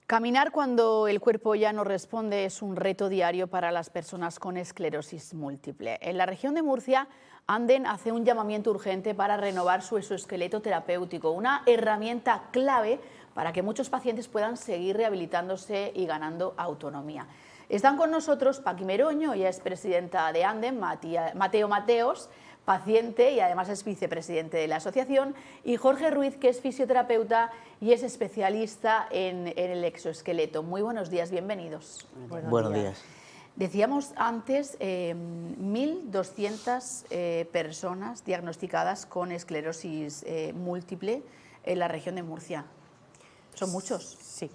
Caminar cuando el cuerpo ya no responde es un reto diario para las personas con esclerosis múltiple. En la región de Murcia, Anden hace un llamamiento urgente para renovar su exoesqueleto terapéutico, una herramienta clave para que muchos pacientes puedan seguir rehabilitándose y ganando autonomía. Están con nosotros Paqui Meroño, ella es presidenta de Anden, Mateo Mateos, paciente y además es vicepresidente de la asociación, y Jorge Ruiz, que es fisioterapeuta y es especialista en el exoesqueleto. Muy buenos días, bienvenidos. Buenos días. Decíamos antes 1.200 personas diagnosticadas con esclerosis múltiple en la región de Murcia. ¿Son muchos? Sí,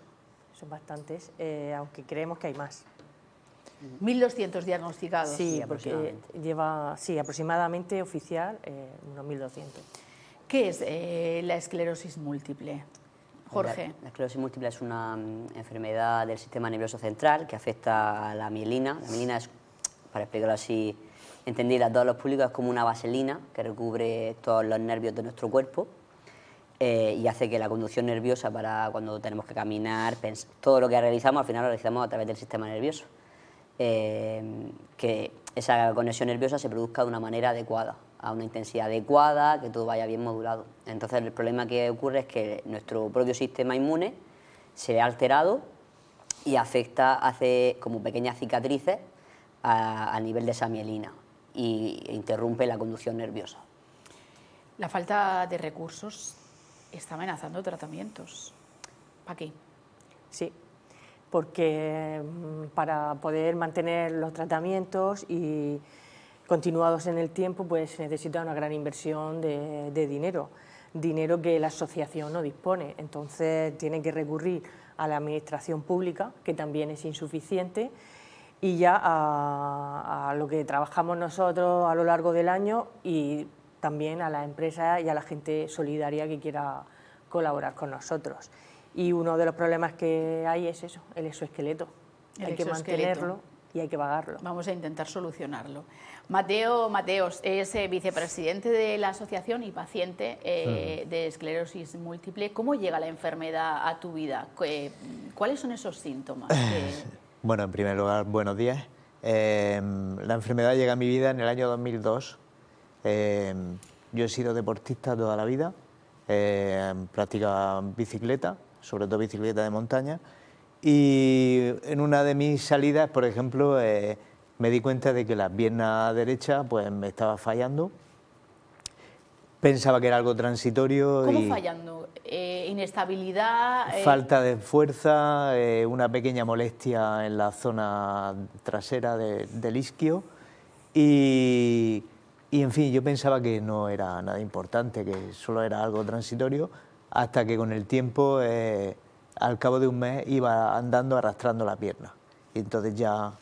son bastantes, aunque creemos que hay más. 1.200 diagnosticados. Sí, porque lleva, aproximadamente oficial, unos 1.200. ¿Qué es la esclerosis múltiple? Jorge. La esclerosis múltiple es una enfermedad del sistema nervioso central que afecta a la mielina. La mielina es, para explicarlo así, entendida a todos los públicos, es como una vaselina que recubre todos los nervios de nuestro cuerpo y hace que la conducción nerviosa para cuando tenemos que caminar, todo lo que realizamos, al final lo realizamos a través del sistema nervioso. Que esa conexión nerviosa se produzca de una manera adecuada, a una intensidad adecuada, que todo vaya bien modulado. Entonces el problema que ocurre es que nuestro propio sistema inmune se ve alterado y hace como pequeñas cicatrices a nivel de esa mielina e interrumpe la conducción nerviosa. La falta de recursos está amenazando tratamientos. Paqui. Sí, porque para poder mantener los tratamientos y continuados en el tiempo, pues se necesita una gran inversión de dinero que la asociación no dispone. Entonces tiene que recurrir a la administración pública, que también es insuficiente, y ya a lo que trabajamos nosotros a lo largo del año y también a las empresas y a la gente solidaria que quiera colaborar con nosotros. Y uno de los problemas que hay es eso, el exoesqueleto. Hay que mantenerlo y hay que pagarlo. Vamos a intentar solucionarlo. Mateo Mateos es vicepresidente de la asociación y paciente de esclerosis múltiple. ¿Cómo llega la enfermedad a tu vida? ¿Cuáles son esos síntomas? Bueno, en primer lugar, buenos días. La enfermedad llega a mi vida en el año 2002. Yo he sido deportista toda la vida, practicaba bicicleta, sobre todo bicicleta de montaña, y en una de mis salidas, por ejemplo, me di cuenta de que la pierna derecha pues me estaba fallando. Pensaba que era algo transitorio. ¿Cómo fallando? ¿Inestabilidad? Falta de fuerza, una pequeña molestia en la zona trasera del isquio y en fin, yo pensaba que no era nada importante, que solo era algo transitorio, hasta que con el tiempo, al cabo de un mes, iba andando arrastrando la pierna. Y entonces ya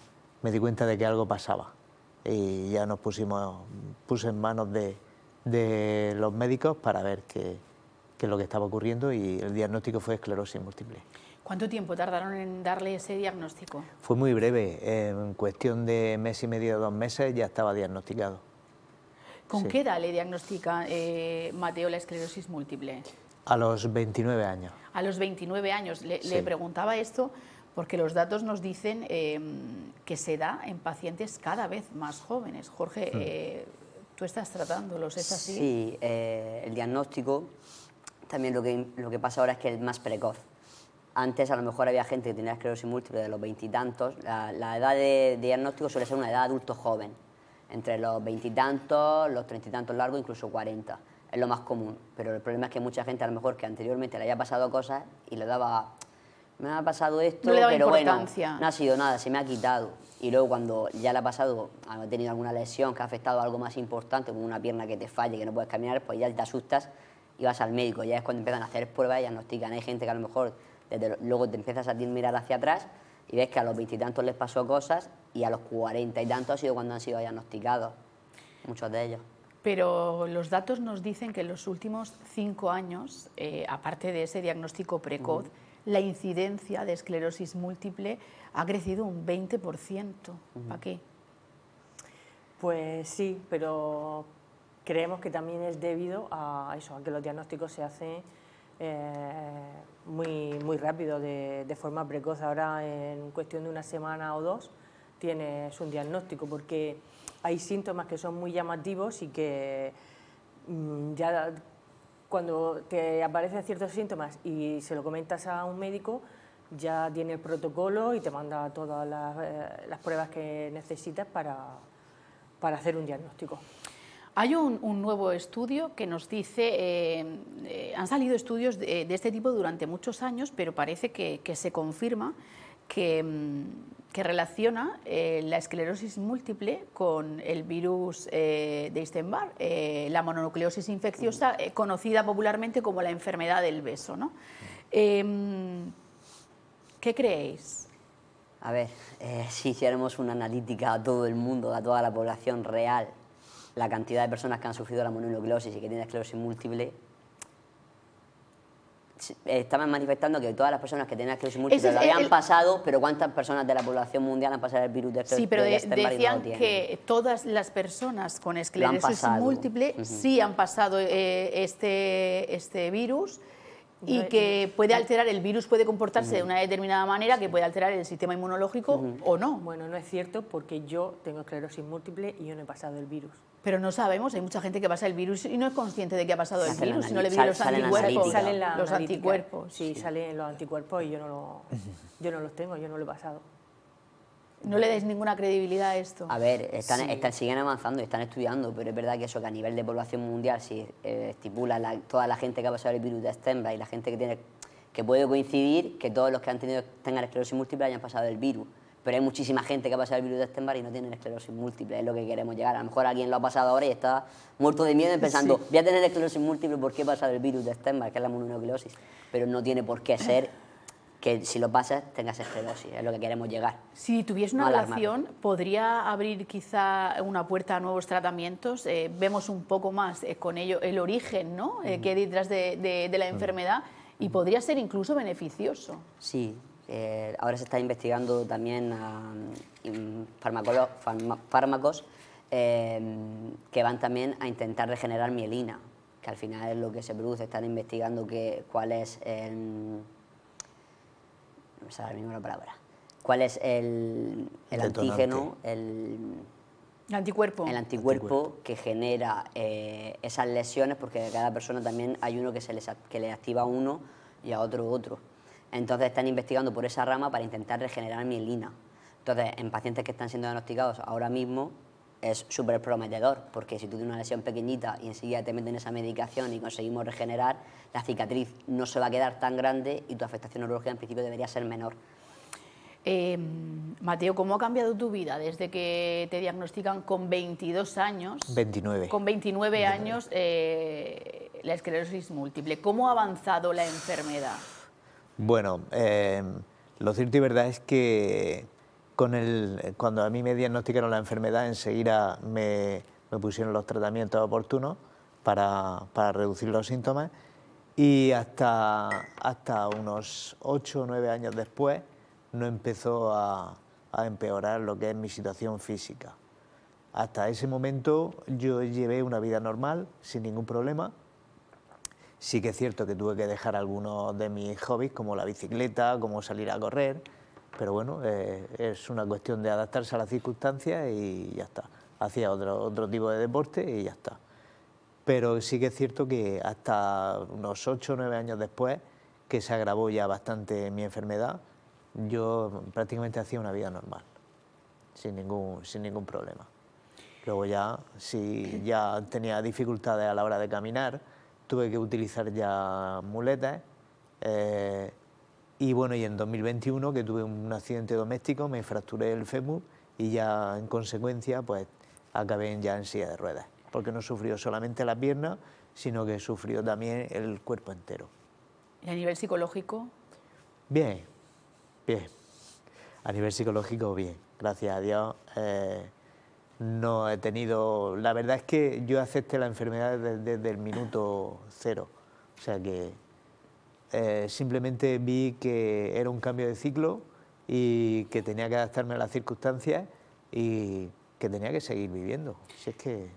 me di cuenta de que algo pasaba. Y ya puse en manos de los médicos para ver qué es lo que estaba ocurriendo, y el diagnóstico fue esclerosis múltiple. ¿Cuánto tiempo tardaron en darle ese diagnóstico? Fue muy breve, en cuestión de mes y medio, 2 meses ya estaba diagnosticado. ¿Con qué edad le diagnostica Mateo la esclerosis múltiple? A los 29 años. A los 29 años. Le preguntaba esto porque los datos nos dicen que se da en pacientes cada vez más jóvenes. Jorge, tú estás tratándolos, ¿es así? Sí, el diagnóstico, también lo que pasa ahora es que es más precoz. Antes a lo mejor había gente que tenía esclerosis múltiple de los 20 y tantos. La edad de diagnóstico suele ser una edad adulto joven, entre los 20 y tantos, los 30 y tantos largos, incluso 40. Es lo más común, pero el problema es que mucha gente a lo mejor que anteriormente le haya pasado cosas y le daba, me ha pasado esto, no le daba pero importancia. Bueno, no ha sido nada, se me ha quitado. Y luego cuando ya le ha pasado, ha tenido alguna lesión que ha afectado a algo más importante, como una pierna que te falle, que no puedes caminar, pues ya te asustas y vas al médico. Ya es cuando empiezan a hacer pruebas y diagnostican. Hay gente que a lo mejor luego te empiezas a mirar hacia atrás y ves que a los 20 y tantos les pasó cosas y a los 40 y tantos ha sido cuando han sido diagnosticados, muchos de ellos. Pero los datos nos dicen que en los últimos 5 años, aparte de ese diagnóstico precoz, la incidencia de esclerosis múltiple ha crecido un 20%. ¿Para qué? Pues sí, pero creemos que también es debido a eso, a que los diagnósticos se hacen muy rápido, de forma precoz. Ahora, en cuestión de una semana o dos, tienes un diagnóstico, porque hay síntomas que son muy llamativos y que ya cuando te aparecen ciertos síntomas y se lo comentas a un médico, ya tiene el protocolo y te manda todas las pruebas que necesitas para hacer un diagnóstico. Hay un nuevo estudio que nos dice, han salido estudios de este tipo durante muchos años, pero parece que se confirma que relaciona la esclerosis múltiple con el virus de Epstein-Barr, la mononucleosis infecciosa, conocida popularmente como la enfermedad del beso, ¿no? ¿Qué creéis? A ver, si hiciéramos una analítica a todo el mundo, a toda la población real, la cantidad de personas que han sufrido la mononucleosis y que tienen esclerosis múltiple, estaban manifestando que todas las personas que tenían esclerosis múltiple lo habían pasado, pero ¿cuántas personas de la población mundial han pasado el virus de Epstein-Barr? Sí, pero decían y no lo tienen? Que todas las personas con esclerosis múltiple sí han pasado este virus, y que puede alterar, el virus puede comportarse de una determinada manera que puede alterar el sistema inmunológico o no. Bueno, no es cierto, porque yo tengo esclerosis múltiple y yo no he pasado el virus. Pero no sabemos, hay mucha gente que pasa el virus y no es consciente de que ha pasado el virus, y no le vienen los anticuerpos. Salen los anticuerpos. Sí, salen los anticuerpos y yo no los tengo, yo no lo he pasado. ¿No le dais ninguna credibilidad a esto? A ver, siguen avanzando y están estudiando, pero es verdad que eso, que a nivel de población mundial, si estipula toda la gente que ha pasado el virus de Epstein-Barr y la gente que puede coincidir que todos los que tengan esclerosis múltiple hayan pasado el virus. Pero hay muchísima gente que ha pasado el virus de Epstein-Barr y no tienen esclerosis múltiple, es lo que queremos llegar. A lo mejor alguien lo ha pasado ahora y está muerto de miedo pensando, voy a tener esclerosis múltiple porque he pasado el virus de Epstein-Barr, que es la mononucleosis. Pero no tiene por qué ser que si lo pasas tengas esclerosis, es lo que queremos llegar. Si tuviese una relación, ¿podría abrir quizá una puerta a nuevos tratamientos? Vemos un poco más con ello el origen, ¿no? Que hay detrás de la enfermedad, y podría ser incluso beneficioso. Sí, ahora se está investigando también fármacos que van también a intentar regenerar mielina, que al final es lo que se produce. Están investigando cuál es no me sale ninguna palabra. ¿Cuál es el antígeno, el anticuerpo que genera esas lesiones? Porque de cada persona también hay uno que le activa a uno y a otro. Entonces están investigando por esa rama para intentar regenerar mielina. Entonces, en pacientes que están siendo diagnosticados ahora mismo es súper prometedor, porque si tú tienes una lesión pequeñita y enseguida te meten esa medicación y conseguimos regenerar, la cicatriz no se va a quedar tan grande y tu afectación neurológica en principio debería ser menor. Mateo, ¿cómo ha cambiado tu vida desde que te diagnostican con 22 años? 29. Con 29 años la esclerosis múltiple. ¿Cómo ha avanzado la enfermedad? Bueno, lo cierto y verdad es que cuando a mí me diagnosticaron la enfermedad, enseguida me pusieron los tratamientos oportunos para reducir los síntomas, y hasta unos 8 o 9 años después no empezó a empeorar lo que es mi situación física. Hasta ese momento yo llevé una vida normal, sin ningún problema. Sí que es cierto que tuve que dejar algunos de mis hobbies, como la bicicleta, como salir a correr, pero bueno, es una cuestión de adaptarse a las circunstancias y ya está. Hacía otro tipo de deporte y ya está. Pero sí que es cierto que hasta unos 8 o 9 años después, que se agravó ya bastante mi enfermedad, yo prácticamente hacía una vida normal, sin ningún problema. Luego ya, si ya tenía dificultades a la hora de caminar, tuve que utilizar ya muletas, y bueno, y en 2021, que tuve un accidente doméstico, me fracturé el fémur y ya en consecuencia pues acabé ya en silla de ruedas, porque no sufrió solamente la pierna, sino que sufrió también el cuerpo entero. ¿Y a nivel psicológico? Bien. A nivel psicológico, bien. Gracias a Dios no he tenido... La verdad es que yo acepté la enfermedad desde el minuto cero. O sea que simplemente vi que era un cambio de ciclo y que tenía que adaptarme a las circunstancias y que tenía que seguir viviendo. Si es que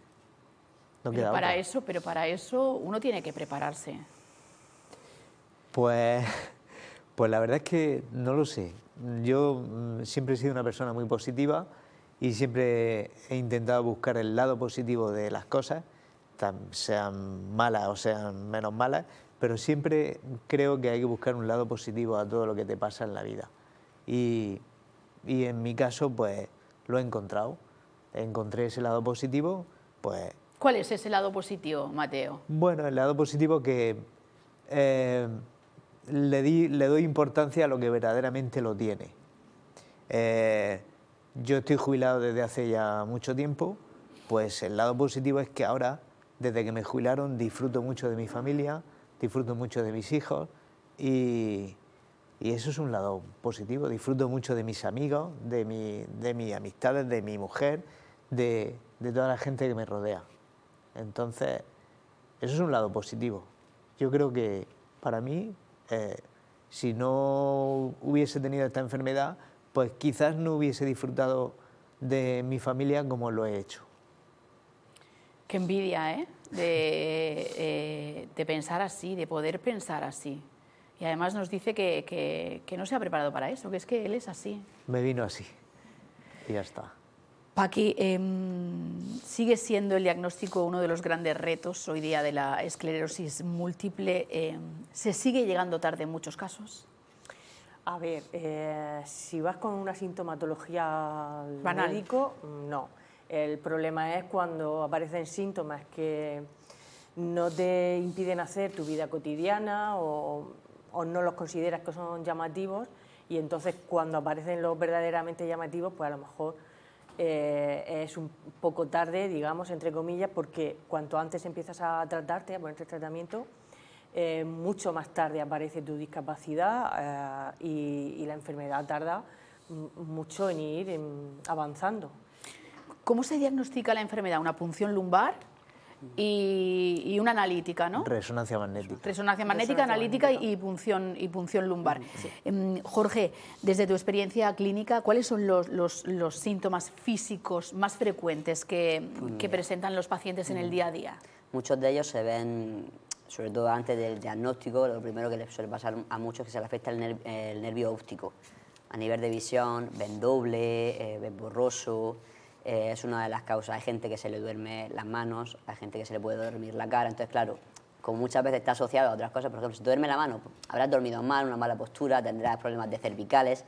no queda otra. Pero para eso uno tiene que prepararse. Pues, pues la verdad es que no lo sé. Yo siempre he sido una persona muy positiva y siempre he intentado buscar el lado positivo de las cosas, sean malas o sean menos malas, pero siempre creo que hay que buscar un lado positivo a todo lo que te pasa en la vida. Y en mi caso, pues lo he encontrado. Encontré ese lado positivo, pues... ¿Cuál es ese lado positivo, Mateo? Bueno, el lado positivo que le doy importancia a lo que verdaderamente lo tiene. Yo estoy jubilado desde hace ya mucho tiempo, pues el lado positivo es que ahora, desde que me jubilaron, disfruto mucho de mi familia, disfruto mucho de mis hijos y eso es un lado positivo. Disfruto mucho de mis amigos, de mis amistades, de mi mujer, de toda la gente que me rodea. Entonces, eso es un lado positivo. Yo creo que para mí, si no hubiese tenido esta enfermedad, pues quizás no hubiese disfrutado de mi familia como lo he hecho. Qué envidia, ¿eh? De pensar así, de poder pensar así. Y además nos dice que no se ha preparado para eso, que es que él es así. Me vino así y ya está. Paqui, sigue siendo el diagnóstico uno de los grandes retos hoy día de la esclerosis múltiple. ¿Se sigue llegando tarde en muchos casos? A ver, si vas con una sintomatología al Banal. médico, no. El problema es cuando aparecen síntomas que no te impiden hacer tu vida cotidiana o no los consideras que son llamativos, y entonces cuando aparecen los verdaderamente llamativos, pues a lo mejor es un poco tarde, digamos, entre comillas, porque cuanto antes empiezas a tratarte, a ponerte el tratamiento, mucho más tarde aparece tu discapacidad y la enfermedad tarda mucho en ir avanzando. ¿Cómo se diagnostica la enfermedad? ¿Una punción lumbar y una analítica, ¿no? Resonancia magnética. Resonancia magnética, analítica y punción lumbar. Sí. Jorge, desde tu experiencia clínica, ¿cuáles son los síntomas físicos más frecuentes que presentan los pacientes en el día a día? Muchos de ellos se ven, sobre todo antes del diagnóstico, lo primero que les suele pasar a muchos es que se les afecta el nervio óptico. A nivel de visión, ven doble, ven borroso, es una de las causas. Hay gente que se le duerme las manos, hay gente que se le puede dormir la cara, entonces claro, como muchas veces está asociado a otras cosas, por ejemplo, si te duerme la mano, habrás dormido mal, una mala postura, tendrás problemas de cervicales,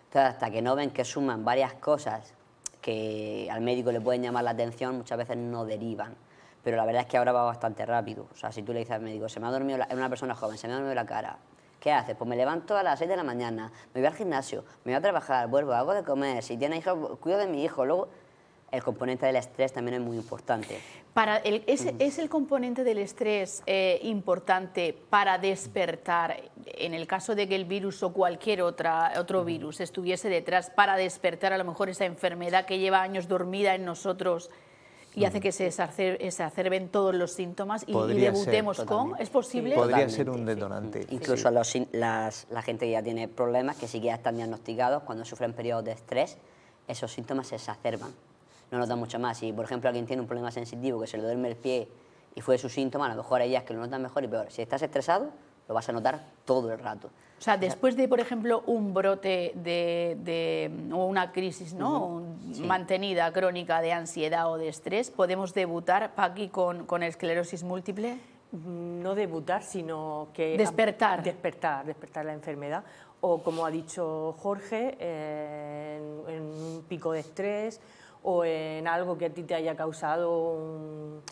entonces hasta que no ven que suman varias cosas que al médico le pueden llamar la atención, muchas veces no derivan. Pero la verdad es que ahora va bastante rápido. O sea, si tú le dices al médico, es una persona joven, se me ha dormido la cara, ¿qué haces? Pues me levanto a las 6 de la mañana, me voy al gimnasio, me voy a trabajar, vuelvo, hago de comer, si tiene hijos, cuido de mi hijo. Luego, el componente del estrés también es muy importante. ¿Es el componente del estrés importante para despertar, en el caso de que el virus o cualquier otro virus estuviese detrás, para despertar a lo mejor esa enfermedad que lleva años dormida en nosotros y hace que se exacerben todos los síntomas y debutemos con? ¿Es posible? Podría ser un detonante. Sí. Incluso la gente que ya tiene problemas, que sí que ya están diagnosticados, cuando sufren periodos de estrés, esos síntomas se exacerban. No notan mucho más. Si, por ejemplo, alguien tiene un problema sensitivo, que se le duerme el pie y fue su síntoma, a lo mejor hay días que lo notan mejor y peor. Si estás estresado, lo vas a notar todo el rato. O sea, después de, por ejemplo, un brote o una crisis, ¿no? Sí. Mantenida, crónica de ansiedad o de estrés, ¿podemos debutar, Paqui, con esclerosis múltiple? No debutar, sino que... Despertar. Despertar la enfermedad. O, como ha dicho Jorge, en un pico de estrés o en algo que a ti te haya causado un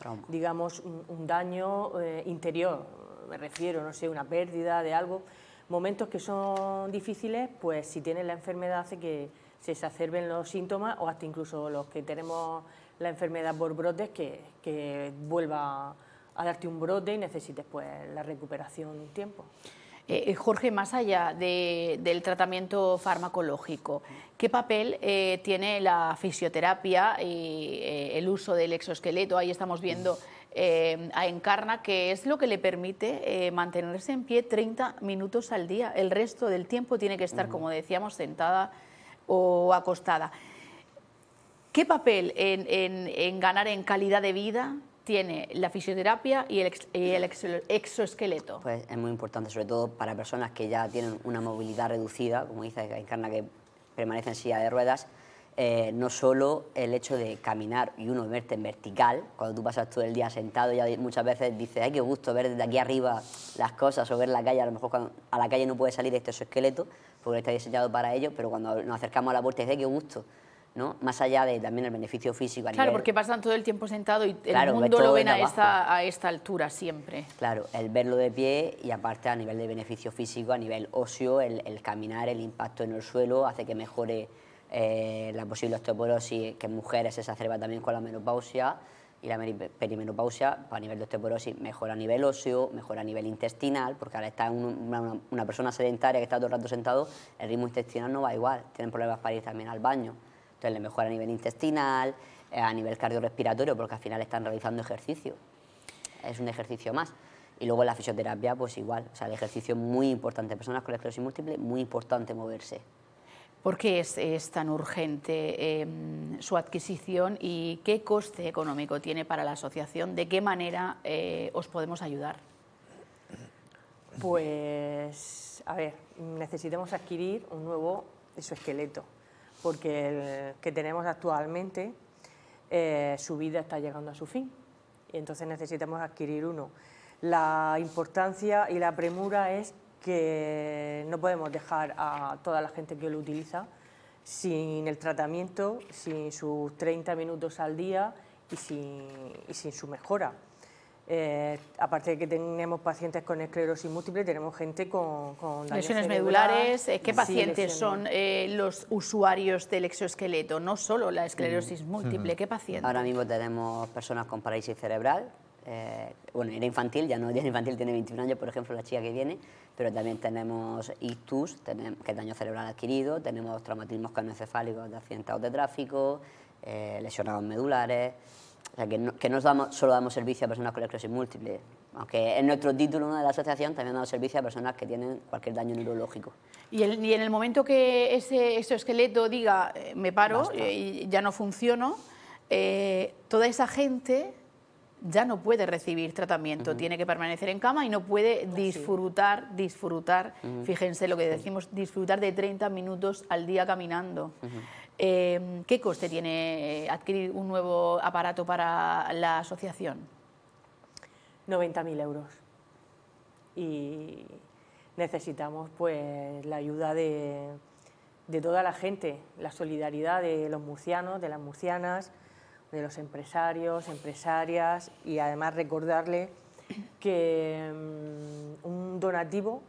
daño interior, me refiero, no sé, una pérdida de algo. Momentos que son difíciles, pues si tienes la enfermedad hace que se exacerben los síntomas, o hasta incluso los que tenemos la enfermedad por brotes, que vuelva a darte un brote y necesites pues la recuperación un tiempo. Jorge, más allá del tratamiento farmacológico, ¿qué papel tiene la fisioterapia y el uso del exoesqueleto? Ahí estamos viendo a Encarna, que es lo que le permite mantenerse en pie 30 minutos al día. El resto del tiempo tiene que estar, como decíamos, sentada o acostada. ¿Qué papel en ganar en calidad de vida tiene la fisioterapia y el exoesqueleto? Pues es muy importante, sobre todo para personas que ya tienen una movilidad reducida, como dice Encarna, que permanece en silla de ruedas. No solo el hecho de caminar y uno verte en vertical, cuando tú pasas todo el día sentado, ya muchas veces dices, ay, qué gusto ver desde aquí arriba las cosas o ver la calle. A lo mejor cuando a la calle no puede salir este exoesqueleto porque está diseñado para ello, pero cuando nos acercamos a la puerta dices, qué gusto, ¿no? Más allá de también el beneficio físico. Claro, porque pasan todo el tiempo sentado y claro, el mundo lo ven desde a esta altura siempre. Claro, el verlo de pie y aparte a nivel de beneficio físico, a nivel óseo, el caminar, el impacto en el suelo hace que mejore la posible osteoporosis, que en mujeres se exacerba también con la menopausia y la perimenopausia. A nivel de osteoporosis mejora a nivel óseo, mejora a nivel intestinal, porque al estar una persona sedentaria que está todo el rato sentado, el ritmo intestinal no va igual, tienen problemas para ir también al baño. Entonces le mejora a nivel intestinal, a nivel cardiorrespiratorio, porque al final están realizando ejercicio, es un ejercicio más. Y luego la fisioterapia, pues igual, o sea, el ejercicio es muy importante. Personas con esclerosis múltiple, muy importante moverse. ¿Por qué es tan urgente su adquisición y qué coste económico tiene para la asociación? ¿De qué manera os podemos ayudar? Pues, a ver, necesitamos adquirir un nuevo exoesqueleto, porque el que tenemos actualmente, su vida está llegando a su fin, y entonces necesitamos adquirir uno. La importancia y la premura es que no podemos dejar a toda la gente que lo utiliza sin el tratamiento, sin sus 30 minutos al día y sin su mejora. Aparte de que tenemos pacientes con esclerosis múltiple, tenemos gente con daño lesiones cerebral. medulares. ¿Qué pacientes sí, son los usuarios del exoesqueleto? No solo la esclerosis múltiple, ¿qué pacientes? Ahora mismo tenemos personas con parálisis cerebral. Bueno, era infantil, ya no es infantil, tiene 21 años, por ejemplo, la chica que viene, pero también tenemos ictus, que es daño cerebral adquirido, tenemos traumatismos craneoencefálicos de accidentados de tráfico, lesionados medulares. O sea, que no solo damos servicio a personas con esclerosis múltiple, aunque en nuestro título de la asociación también damos servicio a personas que tienen cualquier daño neurológico. Y en el momento que ese exoesqueleto diga, me paro y ya no funciono, toda esa gente ya no puede recibir tratamiento, tiene que permanecer en cama y no puede disfrutar, fíjense lo que decimos, disfrutar de 30 minutos al día caminando. ¿Qué coste tiene adquirir un nuevo aparato para la asociación? 90.000 euros. Y necesitamos pues la ayuda de toda la gente, la solidaridad de los murcianos, de las murcianas, de los empresarios, empresarias, y además recordarle que un donativo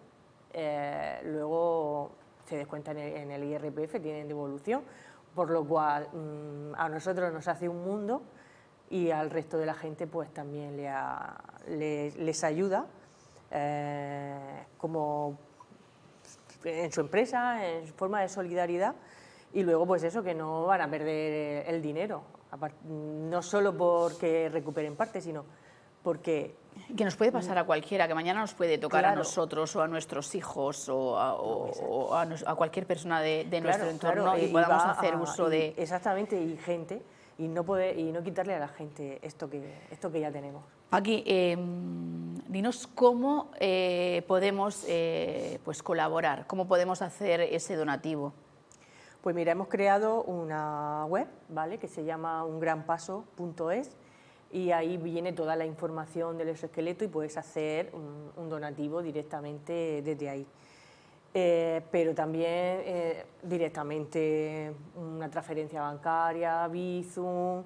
luego se descuenta en el IRPF, tienen devolución, por lo cual a nosotros nos hace un mundo y al resto de la gente pues también les ayuda como en su empresa, en su forma de solidaridad, y luego pues eso, que no van a perder el dinero, no solo porque recuperen parte, sino porque... Que nos puede pasar a cualquiera, que mañana nos puede tocar a Claro. nosotros o a nuestros hijos o a cualquier persona de nuestro entorno, claro, y podamos va hacer uso de... Exactamente, y gente, y no quitarle a la gente esto que ya tenemos. Aquí, dinos cómo podemos pues colaborar, cómo podemos hacer ese donativo. Pues mira, hemos creado una web, ¿vale?, que se llama ungranpaso.es, y ahí viene toda la información del exoesqueleto y puedes hacer un donativo directamente desde ahí. Pero también directamente una transferencia bancaria, Bizum,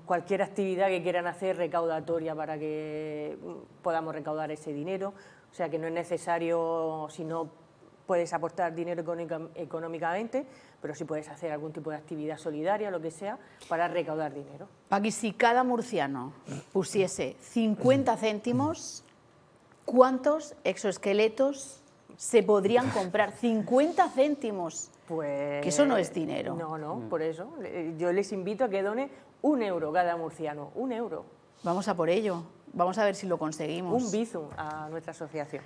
cualquier actividad que quieran hacer recaudatoria para que podamos recaudar ese dinero. O sea que no es necesario, si no puedes aportar dinero económicamente, pero sí puedes hacer algún tipo de actividad solidaria, lo que sea, para recaudar dinero. Aquí, si cada murciano pusiese 50 céntimos, ¿cuántos exoesqueletos se podrían comprar? 50 céntimos. Pues, Que eso no es dinero. No, por eso. Yo les invito a que donen 1 euro cada murciano, 1 euro. Vamos a por ello, vamos a ver si lo conseguimos. Un Bizum a nuestra asociación.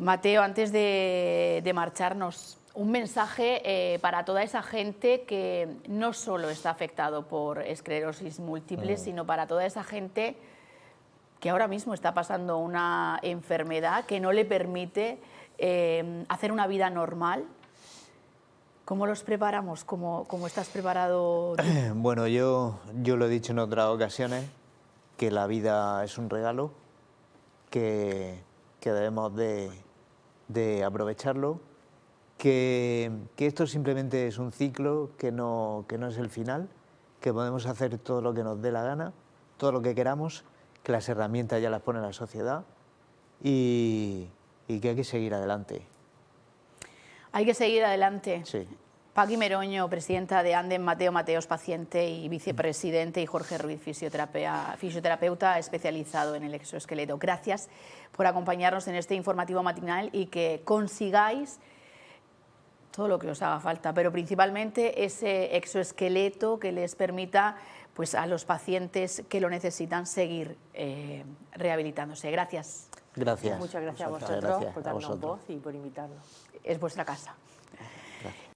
Mateo, antes de marcharnos, un mensaje para toda esa gente que no solo está afectado por esclerosis múltiple, sino para toda esa gente que ahora mismo está pasando una enfermedad que no le permite hacer una vida normal. ¿Cómo los preparamos? ¿Cómo estás preparado tú? Bueno, yo lo he dicho en otras ocasiones, que la vida es un regalo, que debemos de aprovecharlo, que esto simplemente es un ciclo, que no es el final, que podemos hacer todo lo que nos dé la gana, todo lo que queramos, que las herramientas ya las pone la sociedad y que hay que seguir adelante. Hay que seguir adelante. Sí. Paqui Meroño, presidenta de Anden, Mateo Mateos, paciente y vicepresidente, y Jorge Ruiz, fisioterapeuta especializado en el exoesqueleto. Gracias por acompañarnos en este informativo matinal y que consigáis todo lo que os haga falta, pero principalmente ese exoesqueleto que les permita, pues, a los pacientes que lo necesitan seguir rehabilitándose. Gracias. Gracias. Muchas gracias a Muchas vosotros gracias por a darnos vosotros. voz y por invitarnos. Es vuestra casa.